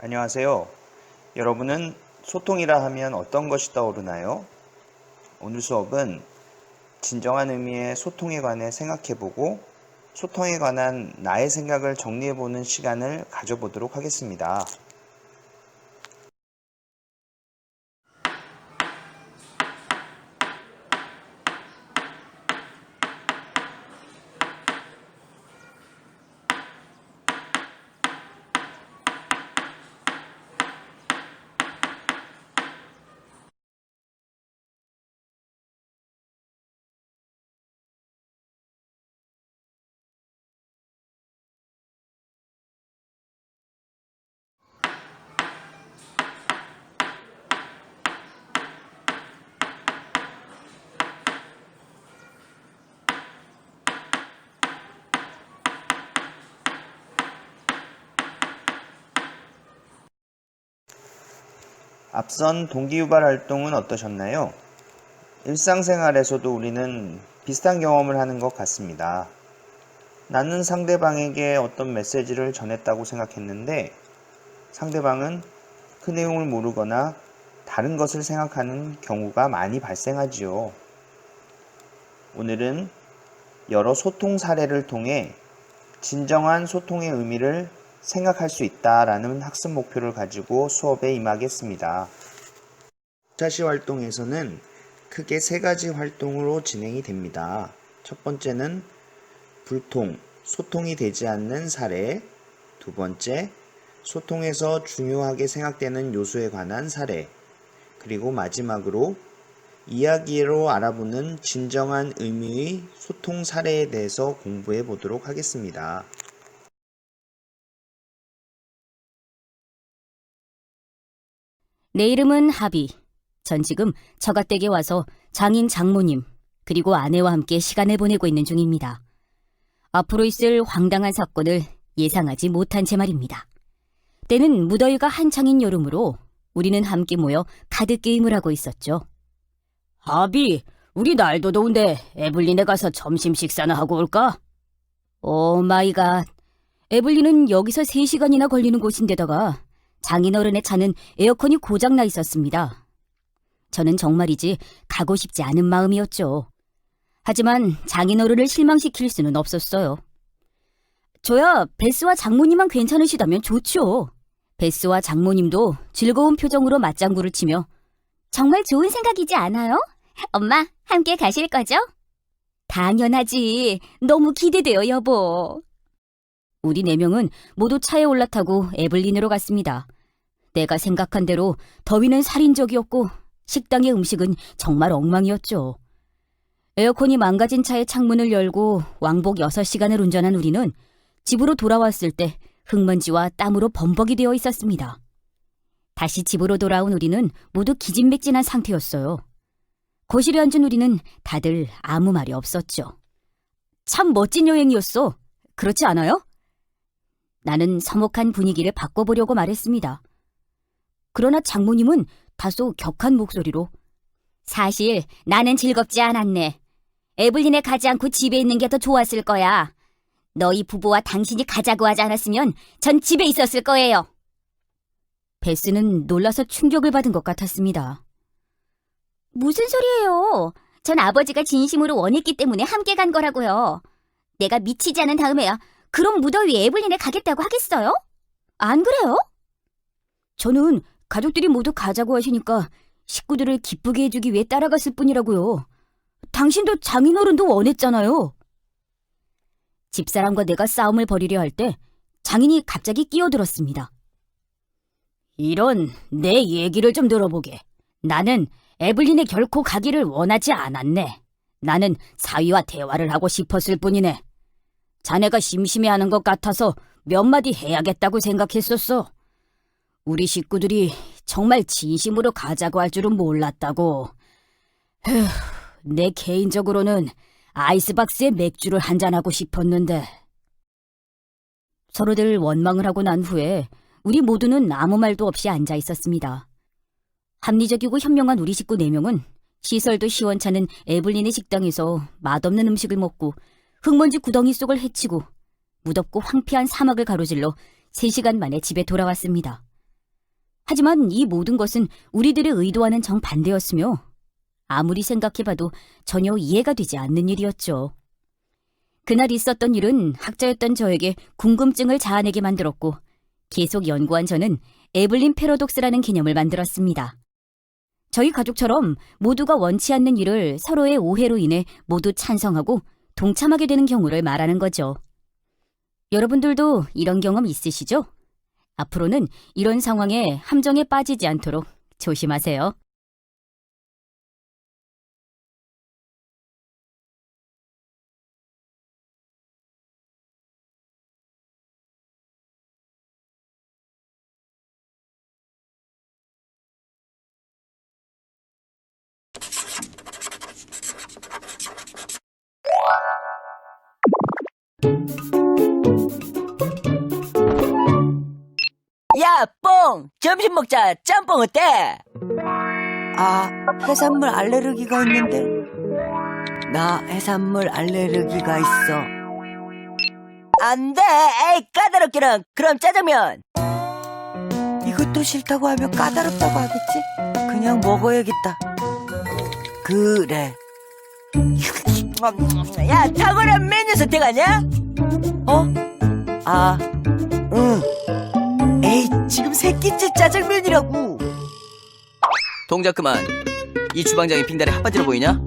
안녕하세요. 여러분은 소통이라 하면 어떤 것이 떠오르나요? 오늘 수업은 진정한 의미의 소통에 관해 생각해보고 소통에 관한 나의 생각을 정리해보는 시간을 가져보도록 하겠습니다. 앞선 동기유발 활동은 어떠셨나요? 일상생활에서도 우리는 비슷한 경험을 하는 것 같습니다. 나는 상대방에게 어떤 메시지를 전했다고 생각했는데 상대방은 그 내용을 모르거나 다른 것을 생각하는 경우가 많이 발생하지요. 오늘은 여러 소통 사례를 통해 진정한 소통의 의미를 생각할 수 있다라는 학습 목표를 가지고 수업에 임하겠습니다. 자시 활동에서는 크게 세 가지 활동으로 진행이 됩니다. 첫 번째는 불통, 소통이 되지 않는 사례. 두 번째, 소통에서 중요하게 생각되는 요소에 관한 사례. 그리고 마지막으로 이야기로 알아보는 진정한 의미의 소통 사례에 대해서 공부해 보도록 하겠습니다. 내 이름은 하비. 전 지금 처갓댁에 와서 장인 장모님 그리고 아내와 함께 시간을 보내고 있는 중입니다. 앞으로 있을 황당한 사건을 예상하지 못한 제 말입니다. 때는 무더위가 한창인 여름으로 우리는 함께 모여 카드게임을 하고 있었죠. 하비, 우리 날도 더운데 에블린에 가서 점심 식사나 하고 올까? 오 마이 갓. 에블린은 여기서 3시간이나 걸리는 곳인데다가 장인어른의 차는 에어컨이 고장나 있었습니다. 저는 정말이지 가고 싶지 않은 마음이었죠. 하지만 장인어른을 실망시킬 수는 없었어요. 저야 베스와 장모님만 괜찮으시다면 좋죠. 베스와 장모님도 즐거운 표정으로 맞장구를 치며 정말 좋은 생각이지 않아요? 엄마, 함께 가실 거죠? 당연하지. 너무 기대돼요, 여보. 우리 4명은 모두 차에 올라타고 에블린으로 갔습니다. 내가 생각한 대로 더위는 살인적이었고 식당의 음식은 정말 엉망이었죠. 에어컨이 망가진 차의 창문을 열고 왕복 6시간을 운전한 우리는 집으로 돌아왔을 때 흙먼지와 땀으로 범벅이 되어 있었습니다. 다시 집으로 돌아온 우리는 모두 기진맥진한 상태였어요. 거실에 앉은 우리는 다들 아무 말이 없었죠. 참 멋진 여행이었어. 그렇지 않아요? 나는 서먹한 분위기를 바꿔보려고 말했습니다. 그러나 장모님은 다소 격한 목소리로 사실 나는 즐겁지 않았네. 에블린에 가지 않고 집에 있는 게 더 좋았을 거야. 너희 부부와 당신이 가자고 하지 않았으면 전 집에 있었을 거예요. 베스는 놀라서 충격을 받은 것 같았습니다. 무슨 소리예요? 전 아버지가 진심으로 원했기 때문에 함께 간 거라고요. 내가 미치지 않은 다음에야 그럼 무더위 에블린에 가겠다고 하겠어요? 안 그래요? 저는 가족들이 모두 가자고 하시니까 식구들을 기쁘게 해주기 위해 따라갔을 뿐이라고요. 당신도 장인어른도 원했잖아요. 집사람과 내가 싸움을 벌이려 할 때 장인이 갑자기 끼어들었습니다. 이런 내 얘기를 좀 들어보게. 나는 에블린에 결코 가기를 원하지 않았네. 나는 사위와 대화를 하고 싶었을 뿐이네. 자네가 심심해하는 것 같아서 몇 마디 해야겠다고 생각했었어. 우리 식구들이 정말 진심으로 가자고 할 줄은 몰랐다고. 내 개인적으로는 아이스박스에 맥주를 한잔하고 싶었는데. 서로들 원망을 하고 난 후에 우리 모두는 아무 말도 없이 앉아 있었습니다. 합리적이고 현명한 우리 식구 4명은 시설도 시원찮은 에블린의 식당에서 맛없는 음식을 먹고 흙먼지 구덩이 속을 헤치고 무덥고 황폐한 사막을 가로질러 3시간 만에 집에 돌아왔습니다. 하지만 이 모든 것은 우리들의 의도와는 정반대였으며 아무리 생각해봐도 전혀 이해가 되지 않는 일이었죠. 그날 있었던 일은 학자였던 저에게 궁금증을 자아내게 만들었고 계속 연구한 저는 에블린 패러독스라는 개념을 만들었습니다. 저희 가족처럼 모두가 원치 않는 일을 서로의 오해로 인해 모두 찬성하고 동참하게 되는 경우를 말하는 거죠. 여러분들도 이런 경험 있으시죠? 앞으로는 이런 상황에 함정에 빠지지 않도록 조심하세요. 야, 뽕! 점심 먹자. 짬뽕 어때? 아, 해산물 알레르기가 있는데. 나 해산물 알레르기가 있어. 안 돼! 에이, 까다롭기는. 그럼 짜장면. 이것도 싫다고 하면 까다롭다고 하겠지? 그냥 먹어야겠다. 그래. 야, 탁월한 메뉴 선택하냐? 어? 아, 응. 에이, 지금 새끼째 짜장면이라고. 동작 그만. 이 주방장이 빙다리 핫바지로 보이냐?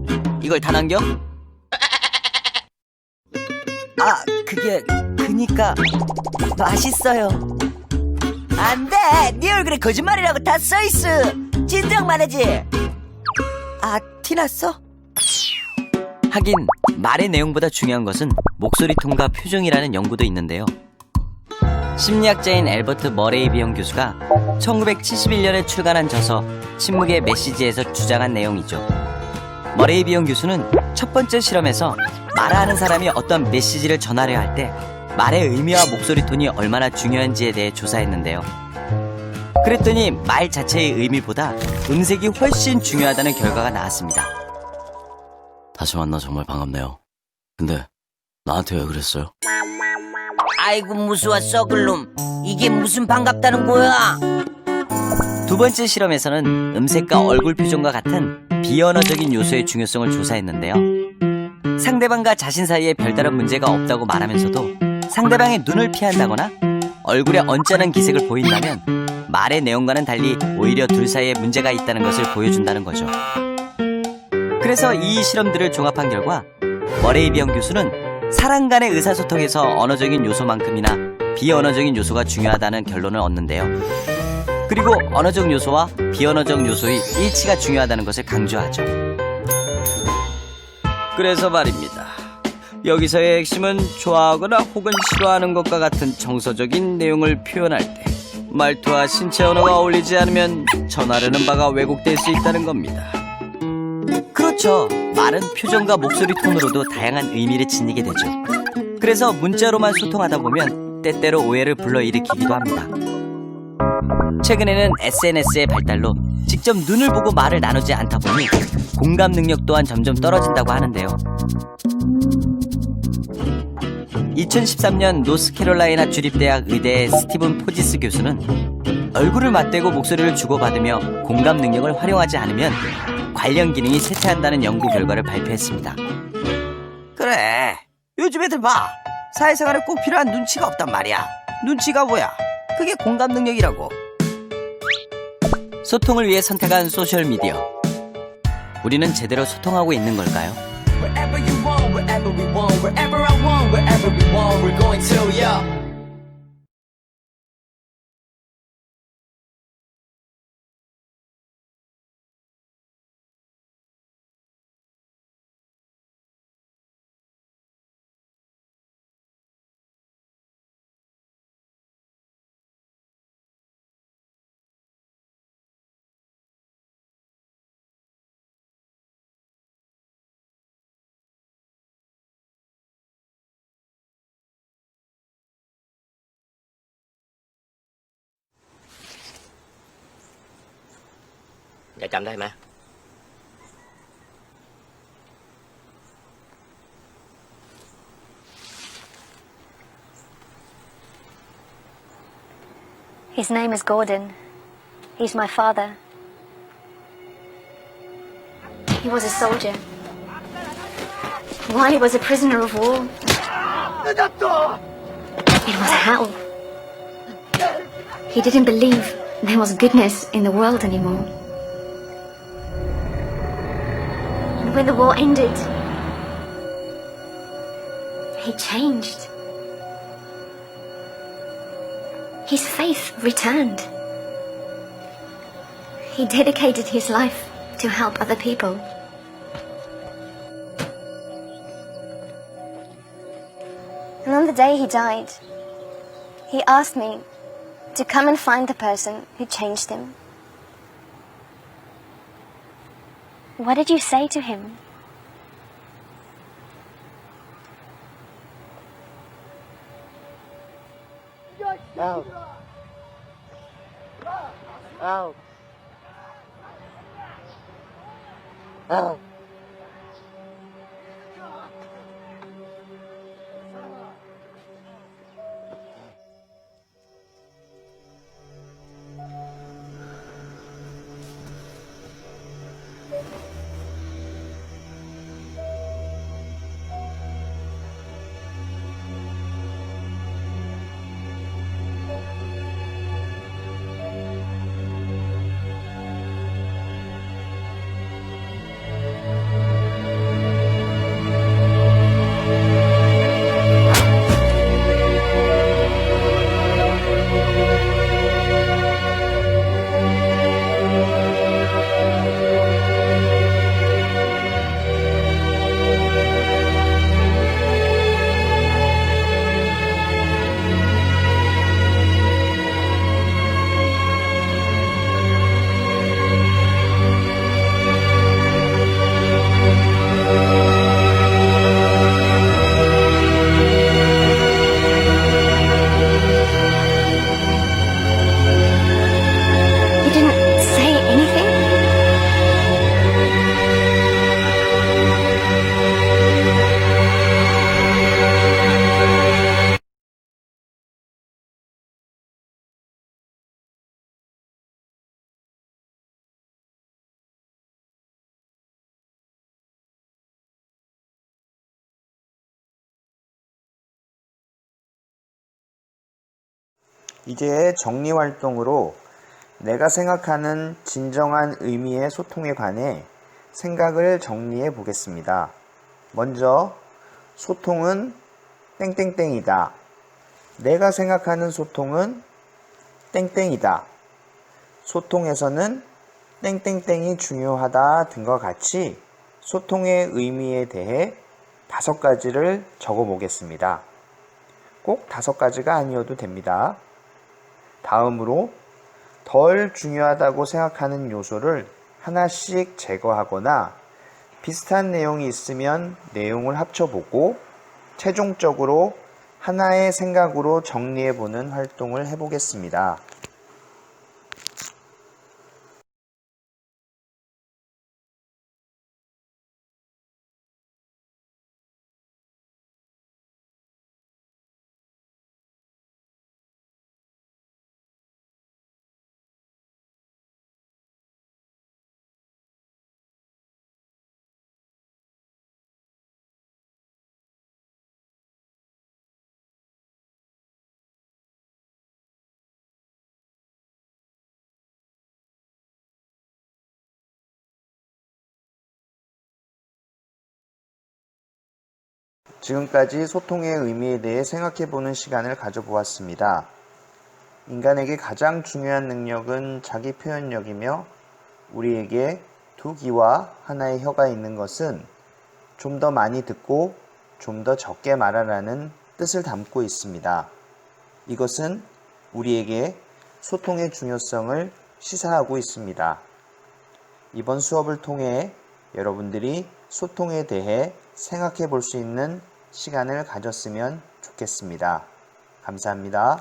이걸 다 남겨? 아, 그니까 맛있어요. 안 돼! 네 얼굴에 거짓말이라고 다 써있어. 진정 말하지. 아, 티났어? 하긴 말의 내용보다 중요한 것은 목소리 톤과 표정이라는 연구도 있는데요. 심리학자인 앨버트 머레이 비용 교수가 1971년에 출간한 저서 침묵의 메시지에서 주장한 내용이죠. 머레이 비용 교수는 첫 번째 실험에서 말하는 사람이 어떤 메시지를 전하려 할 때 말의 의미와 목소리 톤이 얼마나 중요한지에 대해 조사했는데요. 그랬더니 말 자체의 의미보다 음색이 훨씬 중요하다는 결과가 나왔습니다. 다시 만나 정말 반갑네요. 근데 나한테 왜 그랬어요? 아이고, 무서워, 썩을 놈. 이게 무슨 반갑다는 거야? 두 번째 실험에서는 음색과 얼굴 표정과 같은 비언어적인 요소의 중요성을 조사했는데요. 상대방과 자신 사이에 별다른 문제가 없다고 말하면서도 상대방의 눈을 피한다거나 얼굴에 언짢은 기색을 보인다면 말의 내용과는 달리 오히려 둘 사이에 문제가 있다는 것을 보여준다는 거죠. 그래서 이 실험들을 종합한 결과 머레이 비용 교수는 사람 간의 의사소통에서 언어적인 요소만큼이나 비언어적인 요소가 중요하다는 결론을 얻는데요. 그리고 언어적 요소와 비언어적 요소의 일치가 중요하다는 것을 강조하죠. 그래서 말입니다. 여기서의 핵심은 좋아하거나 혹은 싫어하는 것과 같은 정서적인 내용을 표현할 때 말투와 신체 언어가 어울리지 않으면 전하려는 바가 왜곡될 수 있다는 겁니다. 그렇죠. 말은 표정과 목소리 톤으로도 다양한 의미를 지니게 되죠. 그래서 문자로만 소통하다 보면 때때로 오해를 불러일으키기도 합니다. 최근에는 SNS의 발달로 직접 눈을 보고 말을 나누지 않다 보니 공감 능력 또한 점점 떨어진다고 하는데요. 2013년 노스캐롤라이나 주립대학 의대의 스티븐 포지스 교수는 얼굴을 맞대고 목소리를 주고받으며 공감 능력을 활용하지 않으면 관련 기능이 쇠퇴한다는 연구 결과를 발표했습니다. 그래, 요즘 애들 봐. 사회생활에 꼭 필요한 눈치가 없단 말이야. 눈치가 뭐야? 그게 공감 능력이라고. 소통을 위해 선택한 소셜미디어. 우리는 제대로 소통하고 있는 걸까요? Wherever you want, wherever we want, wherever I want, wherever we want, we're going to, yeah. Dạ chậm đây mà. His name is Gordon. He's my father. He was a soldier. While he was a prisoner of war, it was hell. He didn't believe there was goodness in the world anymore. And when the war ended, he changed. His faith returned. He dedicated his life to help other people. And on the day he died, he asked me to come and find the person who changed him. What did you say to him? Out. Out. Out. You didn't say anything? 이제 정리 활동으로 내가 생각하는 진정한 의미의 소통에 관해 생각을 정리해 보겠습니다. 먼저 소통은 땡땡땡이다. 내가 생각하는 소통은 땡땡이다. 소통에서는 땡땡땡이 중요하다 등과 같이 소통의 의미에 대해 5가지를 적어 보겠습니다. 꼭 5가지가 아니어도 됩니다. 다음으로 덜 중요하다고 생각하는 요소를 하나씩 제거하거나 비슷한 내용이 있으면 내용을 합쳐보고 최종적으로 하나의 생각으로 정리해보는 활동을 해보겠습니다. 지금까지 소통의 의미에 대해 생각해보는 시간을 가져보았습니다. 인간에게 가장 중요한 능력은 자기 표현력이며 우리에게 2귀와 하나의 혀가 있는 것은 좀 더 많이 듣고 좀 더 적게 말하라는 뜻을 담고 있습니다. 이것은 우리에게 소통의 중요성을 시사하고 있습니다. 이번 수업을 통해 여러분들이 소통에 대해 생각해 볼 수 있는 시간을 가졌으면 좋겠습니다. 감사합니다.